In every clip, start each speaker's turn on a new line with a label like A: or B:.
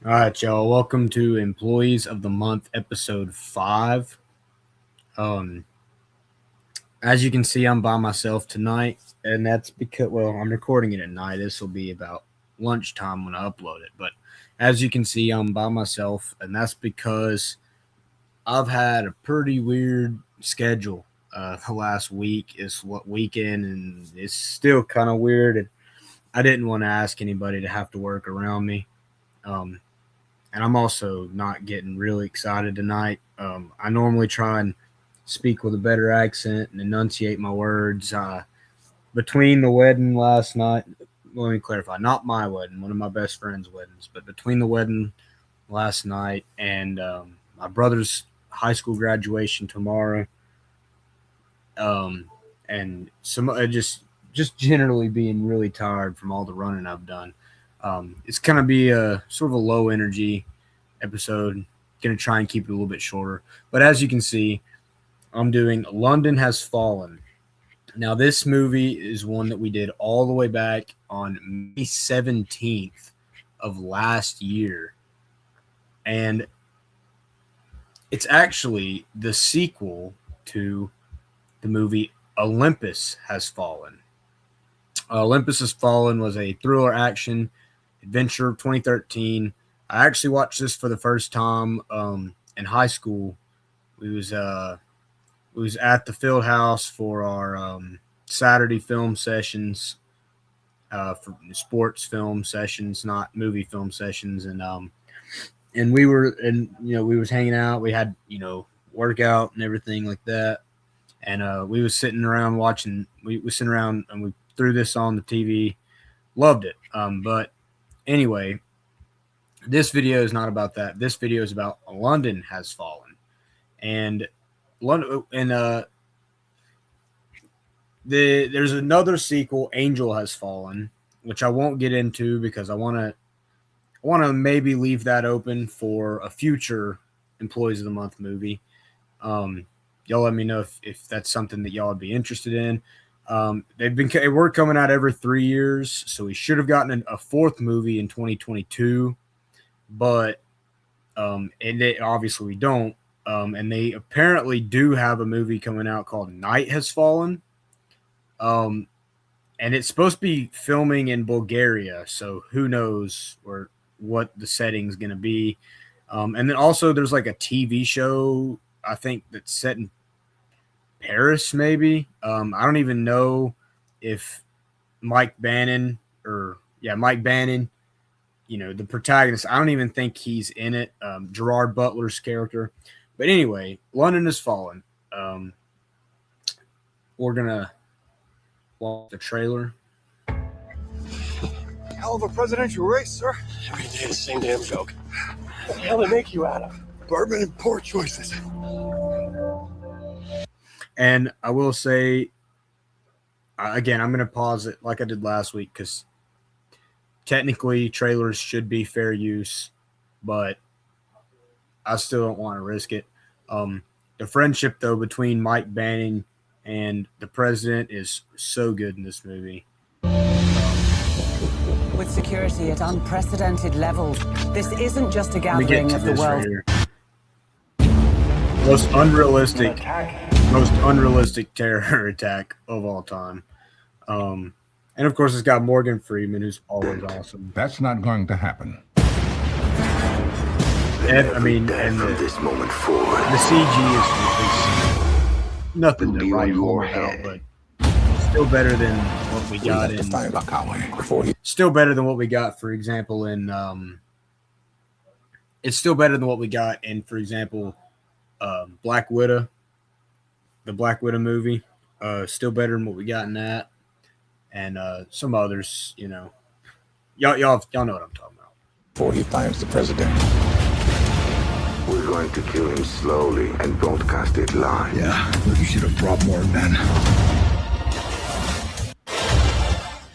A: All right, y'all. Welcome to Employees of the Month, episode 5. Um, as you can see, I'm by myself tonight, and that's because, well, I'm recording it at night. This will be about lunchtime when I upload it. But as you can see, I'm by myself, and that's because I've had a pretty weird schedule. The last week is what weekend, and it's still kind of weird. And I didn't want to ask anybody to have to work around me. Um, and I'm also not getting really excited tonight. I normally try and speak with a better accent and enunciate my words. Between the wedding last night, let me clarify, not my wedding, one of my best friend's weddings, but between the wedding last night and my brother's high school graduation tomorrow, and some just generally being really tired from all the running I've done. It's gonna be a sort of a low energy episode. Going to try and keep it a little bit shorter. But as you can see, I'm doing London Has Fallen. Now, this movie is one that we did all the way back on May 17th of last year. And it's actually the sequel to the movie Olympus Has Fallen. Olympus Has Fallen was a thriller action adventure of 2013. I actually watched this for the first time in high school. We was at the field house for our Saturday film sessions, for sports film sessions, not movie film sessions, and we was hanging out. We had workout and everything like that, and we was sitting around watching. We was sitting around and we threw this on the TV. Loved it. But anyway, this video is not about that. This video is about London Has Fallen, and there's another sequel, Angel Has Fallen, which I won't get into because I want to maybe leave that open for a future Employees of the Month movie. Y'all let me know if that's something that y'all would be interested in. We're coming out every 3 years, so we should have gotten a fourth movie in 2022. But obviously we don't. And they apparently do have a movie coming out called Night Has Fallen. And it's supposed to be filming in Bulgaria, so who knows what the setting's going to be. And then also there's like a TV show, I think, that's set in Paris, maybe. I don't even know if Mike Bannon, the protagonist, I don't even think he's in it. Gerard Butler's character. But anyway, London Has Fallen. We're going to watch the trailer.
B: Hell of a presidential race, sir.
C: Every day the same damn joke. What the hell they make you out of?
B: Bourbon and poor choices.
A: And I will say, again, I'm going to pause it like I did last week because technically trailers should be fair use, but I still don't want to risk it. The friendship, though, between Mike Bannon and the president is so good in this movie.
D: With security at unprecedented levels, this isn't just a gathering of the world.
A: Right, most unrealistic terror attack of all time. And of course, it's got Morgan Freeman, who's always awesome.
E: That's not going to happen.
A: And this moment forward, the CG is nothing to write home about, but still better than what we got in. Still better than what we got, for example, in. It's still better than what we got in, for example, Black Widow, the Black Widow movie. Still better than what we got in that, and some others. Y'all know what I'm talking about.
E: Before he finds the president.
F: We're going to kill him slowly and broadcast it live.
B: Yeah, you should have brought more men.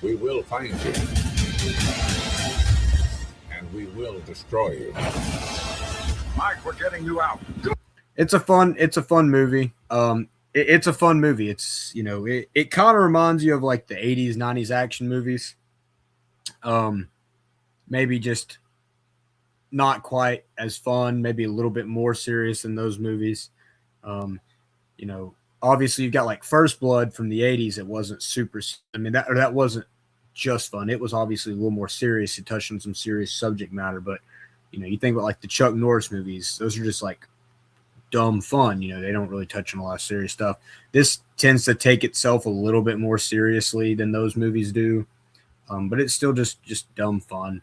E: We will find you. And we will destroy you.
B: Mike, we're getting you out.
A: It's a fun movie. It's a fun movie. It's, it kind of reminds you of like the 80s, 90s action movies. Maybe just not quite as fun, maybe a little bit more serious than those movies. Um, you know, obviously you've got like First Blood from the 80s. It wasn't super, I mean, that wasn't just fun. It was obviously a little more serious. It touched on some serious subject matter, but you know, you think about like the Chuck Norris movies, those are just like dumb fun. You know, they don't really touch on a lot of serious stuff. This tends to take itself a little bit more seriously than those movies do. But it's still just dumb fun.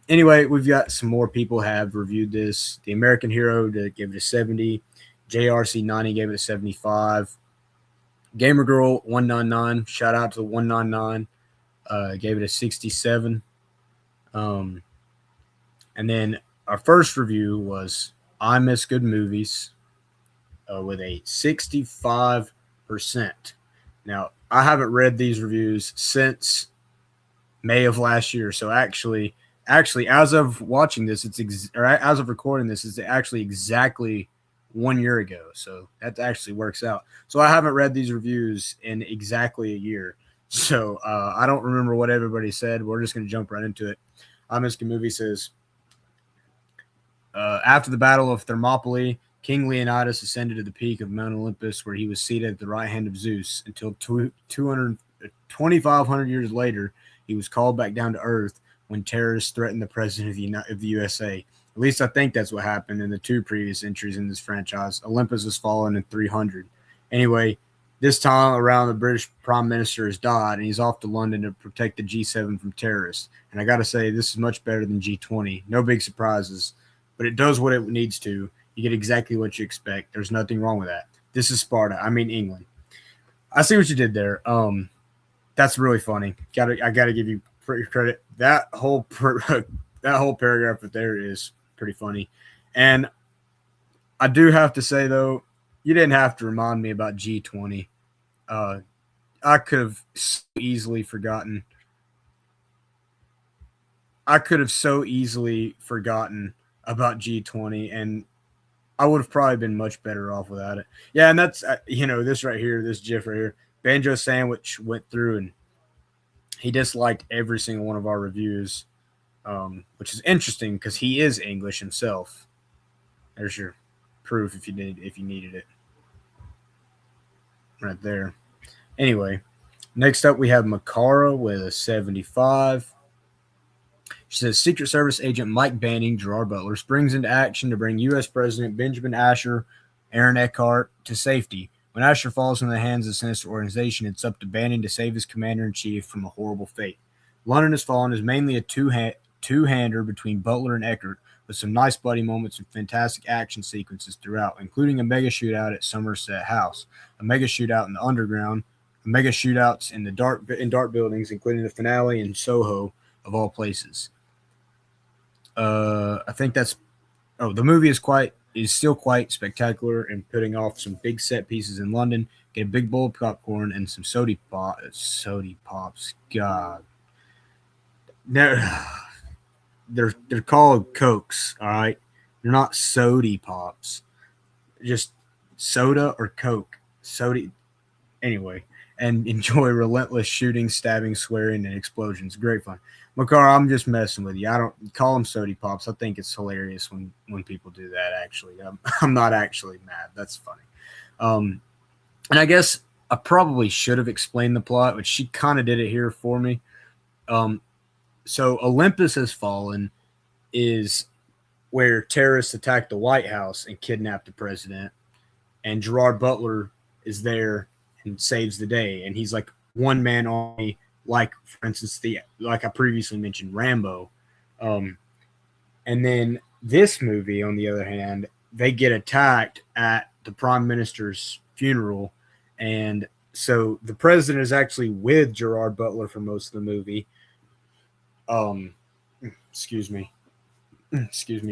A: Anyway, we've got some more people have reviewed this. The American Hero gave it a 70. JRC90 gave it a 75. Gamer Girl 199, shout out to the 199, gave it a 67. And then our first review was I Miss Good Movies with a 65%. Now, I haven't read these reviews since May of last year. So actually, as of watching this, as of recording this, it's actually exactly 1 year ago. So that actually works out. So I haven't read these reviews in exactly a year. So I don't remember what everybody said. We're just going to jump right into it. I Miss Good Movie says, after the Battle of Thermopylae, King Leonidas ascended to the peak of Mount Olympus, where he was seated at the right hand of Zeus until 2,500 years later. He was called back down to Earth when terrorists threatened the president of the USA. At least I think that's what happened in the two previous entries in this franchise. Olympus was fallen in 300. Anyway, this time around, the British Prime Minister has died, and he's off to London to protect the G7 from terrorists. And I got to say, this is much better than G20. No big surprises, but it does what it needs to. You get exactly what you expect. There's nothing wrong with that. This is Sparta. I mean England. I see what you did there. That's really funny. I gotta give you credit. That whole paragraph right there is pretty funny. And I do have to say though, you didn't have to remind me about G20. I could have so easily forgotten. about G20, and I would have probably been much better off without it. Yeah, and that's this right here, this GIF right here. Banjo Sandwich went through and he disliked every single one of our reviews, which is interesting because he is English himself. There's your proof if you needed it, right there. Anyway, next up we have Macarah with a 75. She says, Secret Service agent Mike Banning, Gerard Butler, springs into action to bring U.S. President Benjamin Asher, Aaron Eckhart, to safety. When Asher falls in the hands of the sinister organization, it's up to Banning to save his commander-in-chief from a horrible fate. London Has Fallen is mainly a two-hander between Butler and Eckhart, with some nice bloody moments and fantastic action sequences throughout, including a mega shootout at Somerset House, a mega shootout in the underground, mega shootouts in dark buildings, including the finale in Soho, of all places. I think that's. Oh, the movie is still quite spectacular and putting off some big set pieces in London. Get a big bowl of popcorn and some sody pops. God, they're called Cokes. All right, they're not sody pops. Just soda or Coke. Sody. Anyway, and enjoy relentless shooting, stabbing, swearing, and explosions. Great fun. Macarah, I'm just messing with you. I don't call them sody pops. I think it's hilarious when people do that, actually. I'm not actually mad. That's funny. And I guess I probably should have explained the plot, but she kind of did it here for me. So Olympus Has Fallen is where terrorists attacked the White House and kidnapped the president. And Gerard Butler is there and saves the day. And he's like one-man army, like, for instance, like I previously mentioned, Rambo. And then this movie, on the other hand, they get attacked at the prime minister's funeral. And so the president is actually with Gerard Butler for most of the movie. Excuse me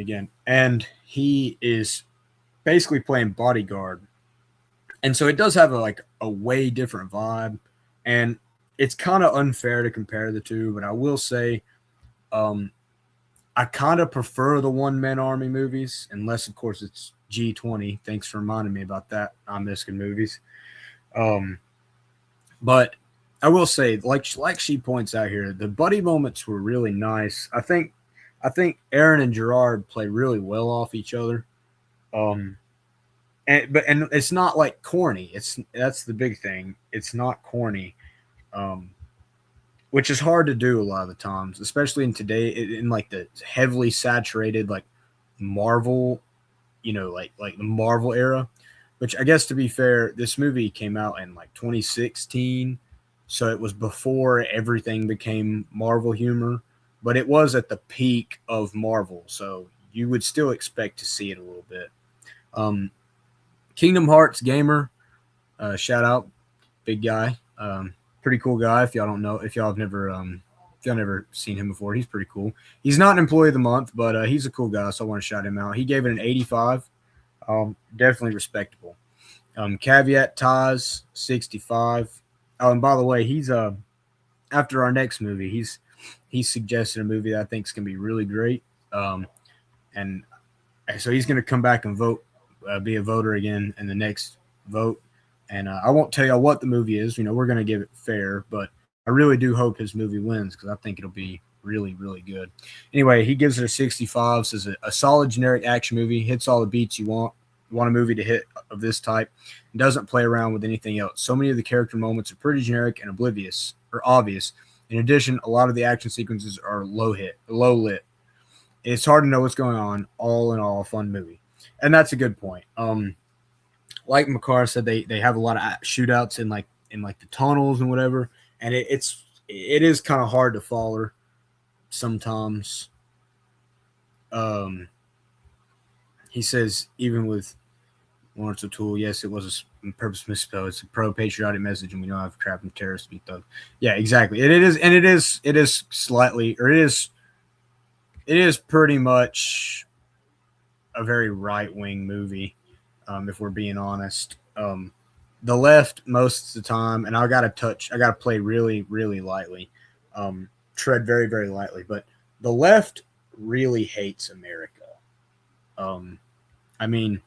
A: again. And he is basically playing bodyguard. And so it does have a way different vibe. And it's kind of unfair to compare the two, but I will say I kind of prefer the one-man army movies, unless, of course, it's G20. Thanks for reminding me about that. I'm missing movies. But I will say, like she points out here, the buddy moments were really nice. I think I think Aaron and Gerard play really well off each other. And it's not like corny. That's the big thing. It's not corny, um, which is hard to do a lot of the times, especially in today in like the heavily saturated like Marvel, like the Marvel era. Which I guess to be fair, this movie came out in like 2016, so it was before everything became Marvel humor, but it was at the peak of Marvel, so you would still expect to see it a little bit. Um, Kingdom Hearts gamer, shout out, big guy, pretty cool guy. If y'all don't know, if y'all never seen him before, he's pretty cool. He's not an employee of the month, but he's a cool guy, so I want to shout him out. He gave it an 85, definitely respectable. Caveat ties 65. Oh, and by the way, he's after our next movie, he's suggested a movie that I think is gonna be really great. And so he's gonna come back and vote, be a voter again in the next vote. And I won't tell you what the movie is. We're gonna give it fair, but I really do hope his movie wins because I think it'll be really, really good. Anyway, he gives it a 65. Says a solid generic action movie, hits all the beats you want. You want a movie to hit of this type, and doesn't play around with anything else. So many of the character moments are pretty generic and oblivious or obvious. In addition, a lot of the action sequences are low lit. It's hard to know what's going on. All in all, a fun movie, and that's a good point. Like Macarah said, they have a lot of shootouts in the tunnels and whatever, and it is kind of hard to follow sometimes. He says even with Lawrence O'Toole, yes, it was a purpose misspelled. It's a pro-patriotic message, and we don't have crap and terrorists to be thugs. Yeah, exactly. It is slightly, or it is pretty much a very right-wing movie, if we're being honest. The left most of the time, and I got to play really, really lightly, tread very, very lightly, but the left really hates America. I mean,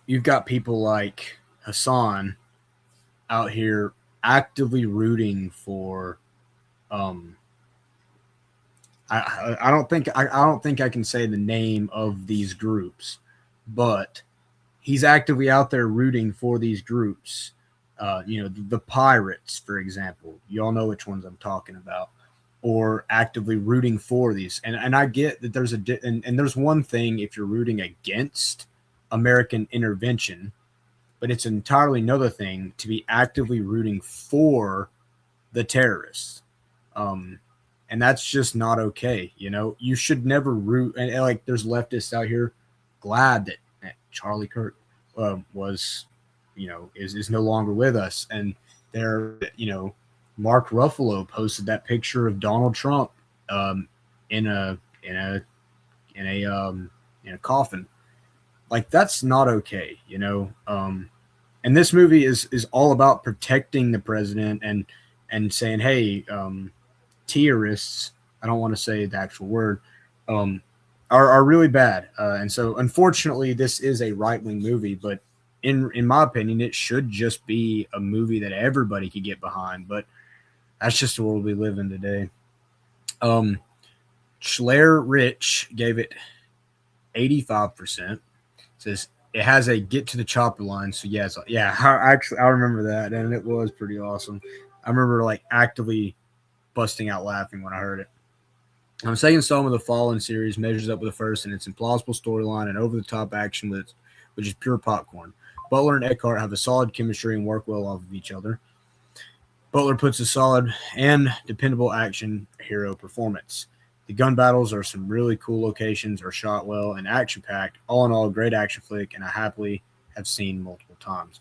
A: you've got people like Hassan out here actively rooting for. I don't think I can say the name of these groups, but he's actively out there rooting for these groups. The pirates, for example. You all know which ones I'm talking about. Or actively rooting for these, and I get that there's and there's one thing if you're rooting against American intervention, but it's entirely another thing to be actively rooting for the terrorists, and that's just not okay. You should never root, and like there's leftists out here glad that Charlie Kirk was, is no longer with us, and they're Mark Ruffalo posted that picture of Donald Trump in a coffin. Like that's not okay, And this movie is all about protecting the president and saying, hey, terrorists. I don't want to say the actual word. Are really bad, and so unfortunately, this is a right wing movie, but. In my opinion, it should just be a movie that everybody could get behind, but that's just the world we live in today. Schler Rich gave it 85%. Says it has a get to the chopper line. So I remember that, and it was pretty awesome. I remember like actively busting out laughing when I heard it. Second installment of the Fallen series measures up with the first in its implausible storyline and over the top action which is pure popcorn. Butler and Eckhart have a solid chemistry and work well off of each other. Butler puts a solid and dependable action hero performance. The gun battles are some really cool locations, are shot well and action-packed. All in all, a great action flick, and I happily have seen multiple times.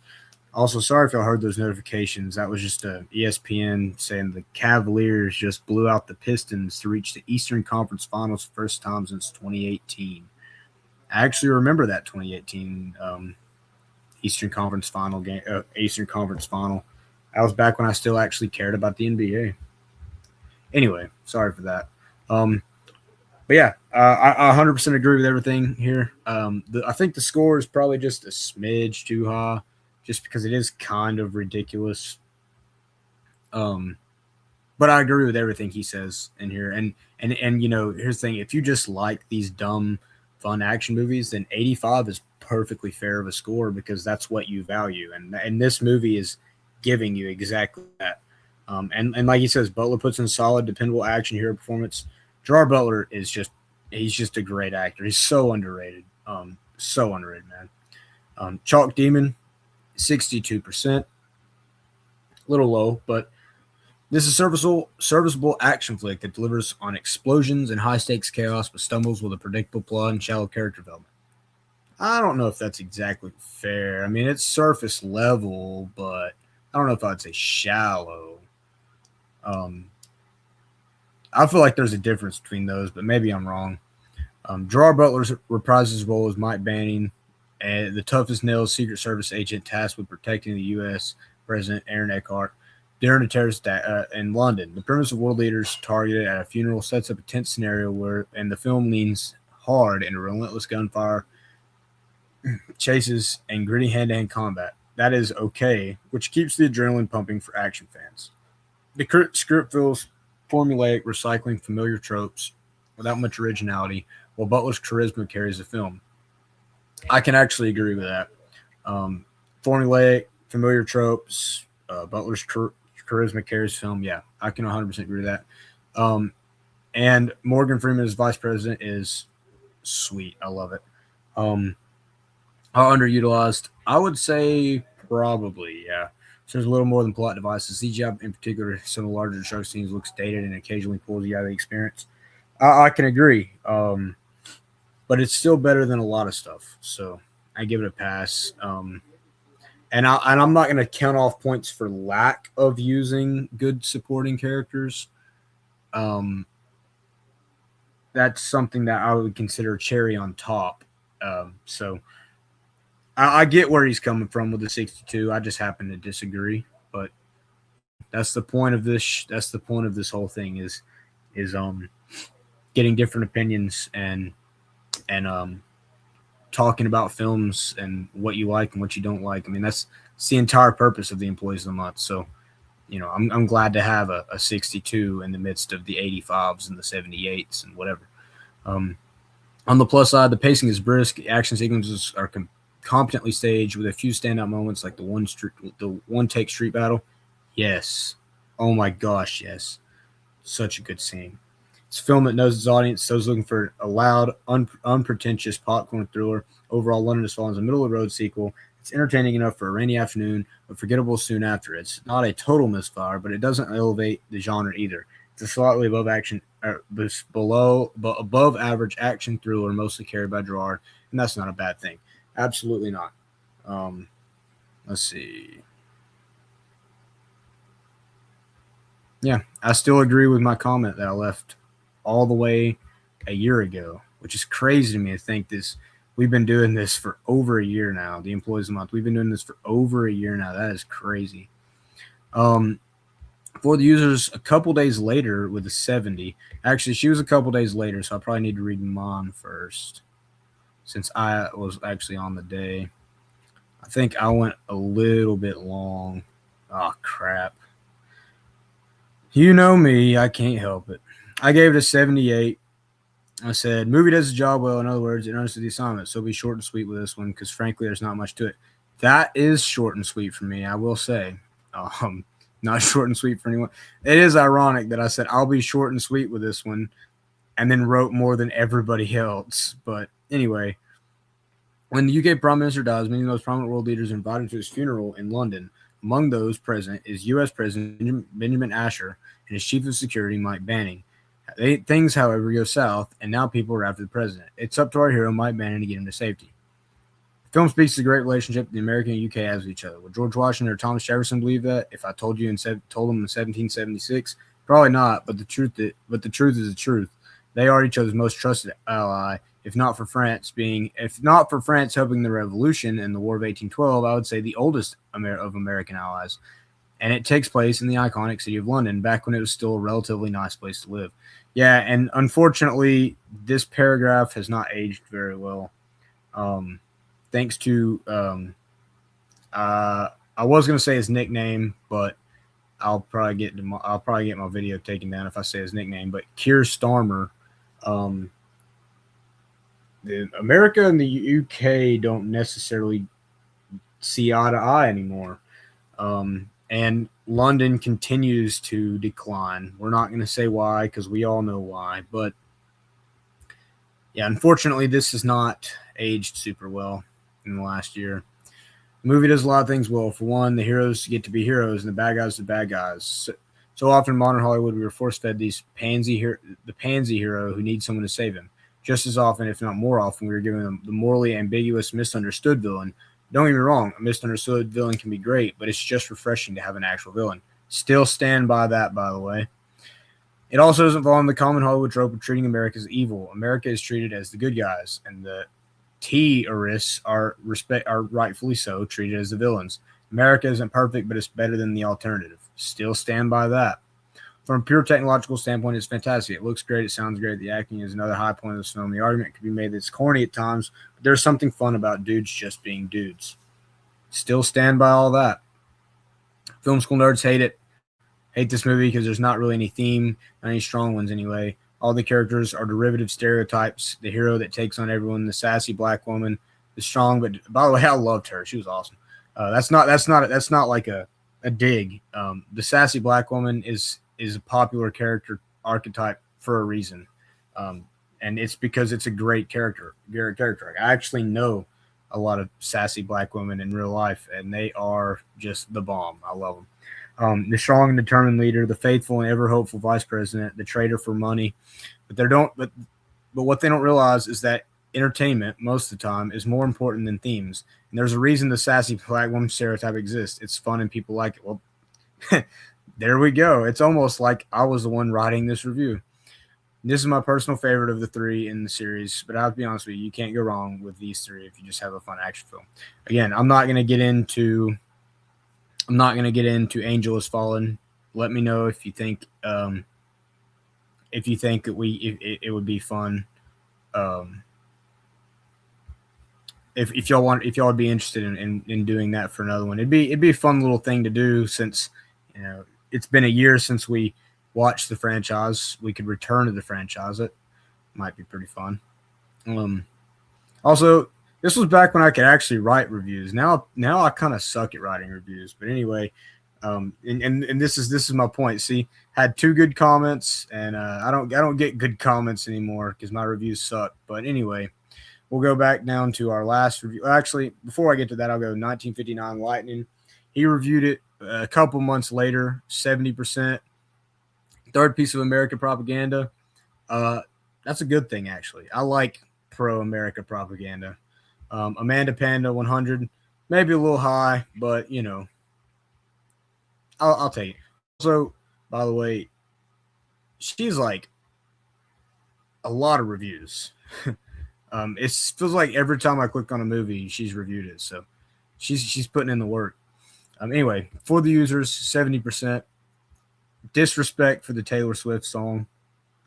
A: Also, sorry if y'all heard those notifications. That was just a ESPN saying the Cavaliers just blew out the Pistons to reach the Eastern Conference Finals first time since 2018. I actually remember that 2018 Eastern Conference Final game. Eastern Conference Final. That was back when I still actually cared about the NBA. Anyway, sorry for that. But yeah, I 100% agree with everything here. I think the score is probably just a smidge too high, just because it is kind of ridiculous. But I agree with everything he says in here. And you know, here's the thing: if you just like these dumb, fun action movies, then 85 is perfectly fair of a score because that's what you value. And this movie is giving you exactly that. And like he says, Butler puts in solid, dependable action hero performance. Gerard Butler is he's just a great actor. He's so underrated. So underrated, man. Chalk Demon, 62%. A little low, but this is a serviceable action flick that delivers on explosions and high stakes chaos, but stumbles with a predictable plot and shallow character development. I don't know if that's exactly fair. I mean, it's surface level, but I don't know if I'd say shallow. I feel like there's a difference between those, but maybe I'm wrong. Gerard Butler reprises his role as Mike Banning, the toughest nails Secret Service agent tasked with protecting the U.S. President Aaron Eckhart during a terrorist attack in London. The premise of world leaders targeted at a funeral sets up a tense scenario and the film leans hard into relentless gunfire, chases, and gritty hand-to-hand combat. That is okay, which keeps the adrenaline pumping for action fans. The script feels formulaic, recycling familiar tropes without much originality, while Butler's charisma carries the film. I can actually agree with that. Formulaic, familiar tropes, Butler's charisma carries film. Yeah, I can 100% agree with that. And Morgan Freeman as vice president is sweet. I love it. How underutilized? I would say probably, yeah. So there's a little more than plot devices. CGI in particular, some of the larger shark scenes looks dated and occasionally pulls you out of the experience. I can agree. But it's still better than a lot of stuff. So I give it a pass. And I'm not going to count off points for lack of using good supporting characters. That's something that I would consider cherry on top. So I get where he's coming from with the 62. I just happen to disagree, but that's the point of this. That's the point of this whole thing is getting different opinions and talking about films and what you like and what you don't like. I mean, that's the entire purpose of the Employees of the Month. So, you know, I'm glad to have a 62 in the midst of the 85s and the 78s and whatever. On the plus side, the pacing is brisk. Action sequences are competently staged with a few standout moments like the one take street battle. Yes. Oh my gosh, yes. Such a good scene. It's a film that knows its audience, so it's looking for a loud, unpretentious popcorn thriller. Overall, London is Fallen is a middle-of-the-road sequel. It's entertaining enough for a rainy afternoon, but forgettable soon after. It's not a total misfire, but it doesn't elevate the genre either. It's a slightly above average action thriller, mostly carried by Gerard, and that's not a bad thing. Absolutely not. Let's see. Yeah, I still agree with my comment that I left all the way a year ago, which is crazy to me to think this. We've been doing this for over a year now. The Employees of the Month. We've been doing this for over a year now. That is crazy. For the users, a couple days later with a 70. Actually, she was a couple days later, so I probably need to read mine first, since I was actually on the day. I think I went a little bit long. Oh, crap. You know me. I can't help it. I gave it a 78. I said, movie does the job well. In other words, it understood the assignment. So be short and sweet with this one because, frankly, there's not much to it. That is short and sweet for me, I will say. Not short and sweet for anyone. It is ironic that I said I'll be short and sweet with this one and then wrote more than everybody else. But anyway, when the UK Prime Minister dies, many of the most prominent world leaders are invited to his funeral in London. Among those present is U.S. President Benjamin Asher and his Chief of Security, Mike Banning. Things, however, go south, and now people are after the president. It's up to our hero, Mike Banning, to get him to safety. The film speaks to the great relationship the American and UK has with each other. Would George Washington or Thomas Jefferson believe that? If I told them in 1776, probably not. But the truth is the truth. They are each other's most trusted ally. If not for France helping the Revolution and the War of 1812, I would say the oldest of American allies. And it takes place in the iconic city of London, back when it was still a relatively nice place to live. Yeah, and unfortunately, this paragraph has not aged very well. Thanks to I was going to say his nickname, but I'll probably get my video taken down if I say his nickname. But Keir Starmer, America and the UK don't necessarily see eye to eye anymore. And London continues to decline. We're not going to say why because we all know why. But yeah, unfortunately, this has not aged super well in the last year. The movie does a lot of things well. For one, the heroes get to be heroes and the bad guys are the bad guys. So often in modern Hollywood, we were force-fed the pansy hero who needs someone to save him. Just as often, if not more often, we were given them the morally ambiguous, misunderstood villain. Don't get me wrong, a misunderstood villain can be great, but it's just refreshing to have an actual villain. Still stand by that, by the way. It also doesn't fall in the common Hollywood trope of treating America as evil. America is treated as the good guys, and the terrorists are rightfully so treated as the villains. America isn't perfect, but it's better than the alternative. Still stand by that. From a pure technological standpoint, it's fantastic. It looks great. It sounds great. The acting is another high point of this film. The argument could be made that it's corny at times, but there's something fun about dudes just being dudes. Still stand by all that. Film school nerds hate it. Hate this movie because there's not really any theme, not any strong ones anyway. All the characters are derivative stereotypes. The hero that takes on everyone, the sassy black woman, the strong. But by the way, I loved her. She was awesome. That's not like a dig. The sassy black woman is a popular character archetype for a reason, and it's because it's a great character. I actually know a lot of sassy black women in real life, and they are just the bomb. I love them. The strong and determined leader, the faithful and ever hopeful vice president, the trader for money. But what they don't realize is that entertainment most of the time is more important than themes. And there's a reason the sassy black woman stereotype exists. It's fun and people like it. Well, there we go. It's almost like I was the one writing this review. This is my personal favorite of the three in the series, but I have to be honest with you, you can't go wrong with these three if you just have a fun action film. Again, I'm not going to get into Angel Has Fallen. Let me know if you think that it would be fun. If y'all would be interested in doing that for another one. It'd be a fun little thing to do since it's been a year since we watched the franchise. We could return to the franchise. It might be pretty fun. Also, this was back when I could actually write reviews. Now I kind of suck at writing reviews. But anyway, and this is my point. See, had 2 good comments, and I don't get good comments anymore because my reviews suck. But anyway, we'll go back down to our last review. Actually, before I get to that, I'll go 1959 Lightning. He reviewed it a couple months later, 70%. Third piece of American propaganda. That's a good thing, actually. I like pro-America propaganda. Amanda Panda 100, maybe a little high, but I'll take it. Also, by the way, she's like a lot of reviews. It feels like every time I click on a movie, she's reviewed it. So she's putting in the work. Anyway, for the users, 70%. Disrespect for the Taylor Swift song.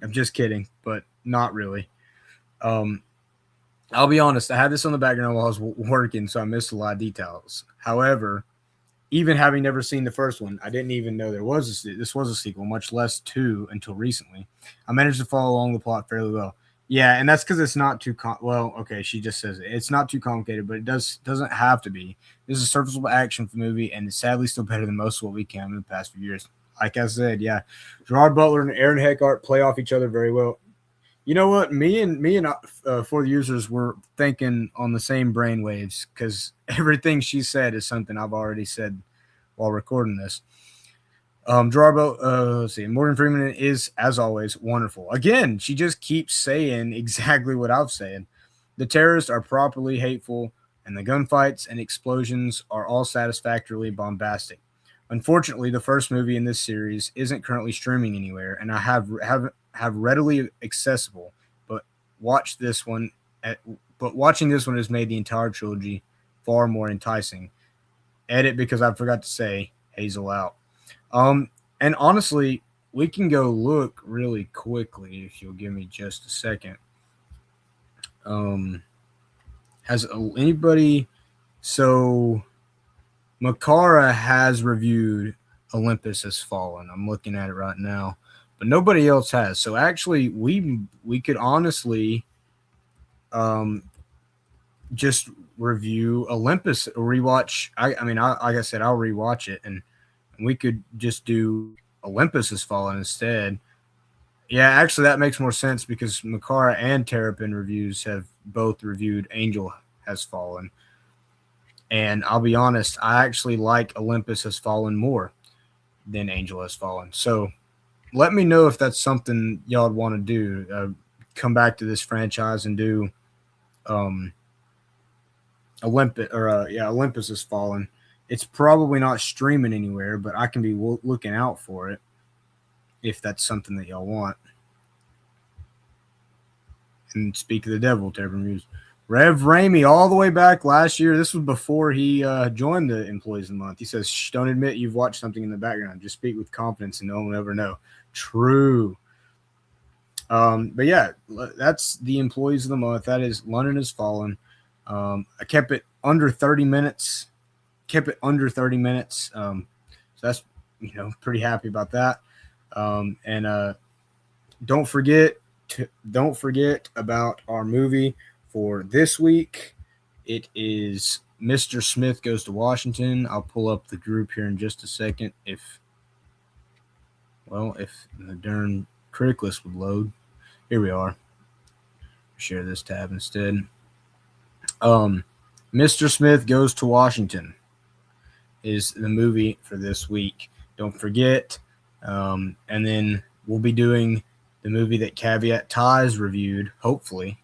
A: I'm just kidding, but not really. I'll be honest, I had this on the background while I was working, so I missed a lot of details. However, even having never seen the first one, I didn't even know this was a sequel, much less 2 until recently. I managed to follow along the plot fairly well. Yeah, and that's because it's not too okay, she just says it. It's not too complicated, but it doesn't have to be. This is a serviceable action movie, and it's sadly still better than most of what we came in the past few years. Like I said, yeah, Gerard Butler and Aaron Eckhart play off each other very well. You know what? Me and for the users were thinking on the same brain waves because everything she said is something I've already said while recording this. Gerard Butler, let's see, Morgan Freeman is, as always, wonderful. Again, she just keeps saying exactly what I've said. The terrorists are properly hateful, and the gunfights and explosions are all satisfactorily bombastic. Unfortunately, the first movie in this series isn't currently streaming anywhere, and I have readily accessible. But watching this one has made the entire trilogy far more enticing. Edit because I forgot to say Hazel out. And honestly, we can go look really quickly if you'll give me just a second. Has anybody? So Macarah has reviewed Olympus Has Fallen. I'm looking at it right now, but nobody else has. So actually, we could honestly just review Olympus or rewatch. I mean, like I said, I'll rewatch it, and we could just do Olympus Has Fallen instead. Yeah, actually, that makes more sense because Macarah and Terrapin Reviews have both reviewed Angel Has Fallen. And I'll be honest, I actually like Olympus Has Fallen more than Angel Has Fallen. So let me know if that's something y'all would want to do. Come back to this franchise and do Olympus Has Fallen. It's probably not streaming anywhere, but I can be looking out for it if that's something that y'all want. And speak of the devil, Terrapin Reviews. Rev Ramey, all the way back last year. This was before he joined the Employees of the Month. He says, "Shh, don't admit you've watched something in the background. Just speak with confidence and no one will ever know." True. But yeah, that's the Employees of the Month. That is London Has Fallen. I kept it under 30 minutes. So that's, pretty happy about that. And don't forget about our movie for this week. It is Mr. Smith Goes to Washington. I'll pull up the group here in just a second if the darn Criticless would load. Here we are. Share this tab instead. Mr. Smith Goes to Washington is the movie for this week. Don't forget. And then we'll be doing the movie that Caveat Ties reviewed, hopefully,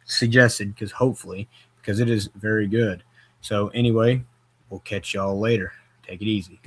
A: suggested, because it is very good. So anyway, we'll catch y'all later. Take it easy.